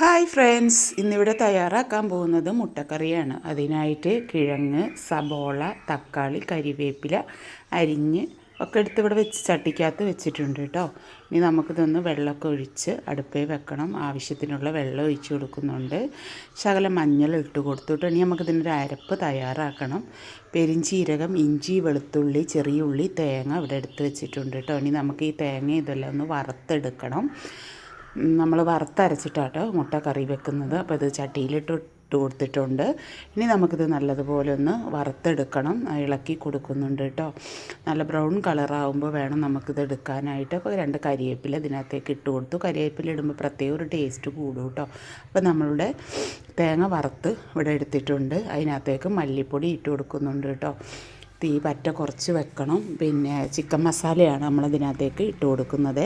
Hi friends, ഇന്നിവിടെ തയ്യാറാക്കാൻ പോകുന്നത് മുട്ടക്കറിയാണ്. അതിനായിട്ട് കിഴങ്ങ്, സബോള, തക്കാളി, കരിവേപ്പില അരിഞ്ഞ് ഒക്കെ എടുത്ത് ഇവിടെ ചട്ടിക്കകത്ത് വെച്ചിട്ടുണ്ട് കേട്ടോ. ഇനി നമുക്കിതൊന്ന് വെള്ളമൊക്കെ ഒഴിച്ച് അടുപ്പേ വെക്കണം. ആവശ്യത്തിനുള്ള വെള്ളം ഒഴിച്ച് കൊടുക്കുന്നുണ്ട്. ശകലം മഞ്ഞൾ ഇട്ട് കൊടുത്തിട്ട് ഇനി നമുക്കിതിനൊരു അരപ്പ് തയ്യാറാക്കണം. പെരിഞ്ചീരകം, ഇഞ്ചി, വെളുത്തുള്ളി, ചെറിയ ഉള്ളി, തേങ്ങ ഇവിടെ എടുത്ത് വെച്ചിട്ടുണ്ട് കേട്ടോ. ഇനി നമുക്ക് ഈ തേങ്ങ ഇതെല്ലാം ഒന്ന് വറുത്തെടുക്കണം. നമ്മൾ വറുത്തരച്ചിട്ടാട്ടോ മുട്ട കറി വെക്കുന്നത്. അപ്പോൾ ഇത് ചട്ടിയിലിട്ട് കൊടുത്തിട്ടുണ്ട്. ഇനി നമുക്കിത് നല്ലതുപോലെ ഒന്ന് വറുത്തെടുക്കണം. ഇളക്കി കൊടുക്കുന്നുണ്ട് കേട്ടോ. നല്ല ബ്രൗൺ കളറാകുമ്പോൾ വേണം നമുക്കിത് എടുക്കാനായിട്ട്. അപ്പോൾ 2 കരിവേപ്പില ഇതിനകത്തേക്ക് ഇട്ട് കൊടുത്തു. കരിവേപ്പില ഇടുമ്പോൾ പ്രത്യേക ഒരു ടേസ്റ്റ് കൂടും കേട്ടോ. അപ്പോൾ നമ്മളുടെ തേങ്ങ വറുത്ത് ഇവിടെ എടുത്തിട്ടുണ്ട്. അതിനകത്തേക്ക് മല്ലിപ്പൊടി ഇട്ട് കൊടുക്കുന്നുണ്ട് കേട്ടോ. തീ പറ്റ കുറച്ച് വെക്കണം. പിന്നെ ചിക്കൻ മസാലയാണ് നമ്മളതിനകത്തേക്ക് ഇട്ട് കൊടുക്കുന്നത്.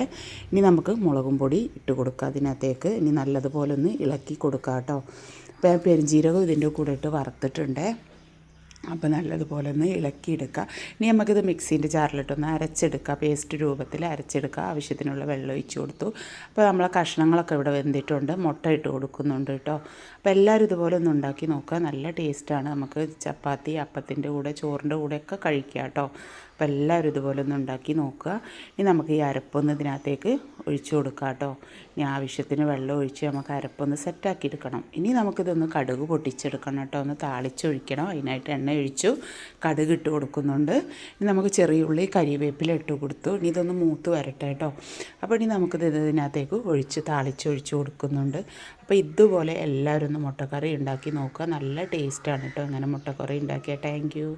ഇനി നമുക്ക് മുളകും പൊടി ഇട്ട് കൊടുക്കുക അതിനകത്തേക്ക്. ഇനി നല്ലതുപോലെ ഒന്ന് ഇളക്കി കൊടുക്കുക കേട്ടോ. ഇപ്പോൾ പെരുംജീരകം ഇതിൻ്റെ കൂടെ ഇട്ട് വറുത്തിട്ടുണ്ട്. അപ്പോൾ നല്ലതുപോലെ ഒന്ന് ഇളക്കിയെടുക്കുക. ഇനി നമുക്കിത് മിക്സീൻ്റെ ജാറിലിട്ടൊന്ന് അരച്ചെടുക്കുക. പേസ്റ്റ് രൂപത്തിൽ അരച്ചെടുക്കുക. ആവശ്യത്തിനുള്ള വെള്ളം ഒഴിച്ച് കൊടുത്തു. അപ്പോൾ നമ്മളെ കഷ്ണങ്ങളൊക്കെ ഇവിടെ വെന്തിട്ടുണ്ട്. മുട്ട ഇട്ട് കൊടുക്കുന്നുണ്ട് കേട്ടോ. അപ്പോൾ എല്ലാവരും ഇതുപോലെ ഒന്ന് ഉണ്ടാക്കി നോക്കുക. നല്ല ടേസ്റ്റാണ്. നമുക്ക് ചപ്പാത്തി, അപ്പത്തിൻ്റെ കൂടെ, ചോറിൻ്റെ കൂടെയൊക്കെ കഴിക്കുക കേട്ടോ. അപ്പോൾ എല്ലാവരും ഇതുപോലെ ഒന്ന് ഉണ്ടാക്കി നോക്കുക. ഇനി നമുക്ക് ഈ അരപ്പൊന്ന് ഇതിനകത്തേക്ക് ഒഴിച്ചു കൊടുക്കാം കേട്ടോ. ഇനി ആവശ്യത്തിന് വെള്ളം ഒഴിച്ച് നമുക്ക് അരപ്പൊന്ന് സെറ്റാക്കി എടുക്കണം. ഇനി നമുക്കിതൊന്ന് കടുക് പൊട്ടിച്ചെടുക്കണം കേട്ടോ. ഒന്ന് താളിച്ചൊഴിക്കണം. അതിനായിട്ട് എണ്ണ ഒഴിച്ചു കടുക് ഇട്ട് കൊടുക്കുന്നുണ്ട്. ഇനി നമുക്ക് ചെറിയ ഉള്ളി, കരിവേപ്പില ഇട്ട് കൊടുത്തു. ഇനി ഇതൊന്ന് മൂത്ത് വരട്ടെ കേട്ടോ. അപ്പോൾ ഇനി നമുക്കിത് ഇതിനകത്തേക്ക് ഒഴിച്ച് താളിച്ചൊഴിച്ച് കൊടുക്കുന്നുണ്ട്. അപ്പോൾ ഇതുപോലെ എല്ലാവരും ഒന്ന് മുട്ടക്കറി ഉണ്ടാക്കി നോക്കുക. നല്ല ടേസ്റ്റാണ് കേട്ടോ ഇങ്ങനെ മുട്ടക്കറി ഉണ്ടാക്കിയാൽ. Thank you.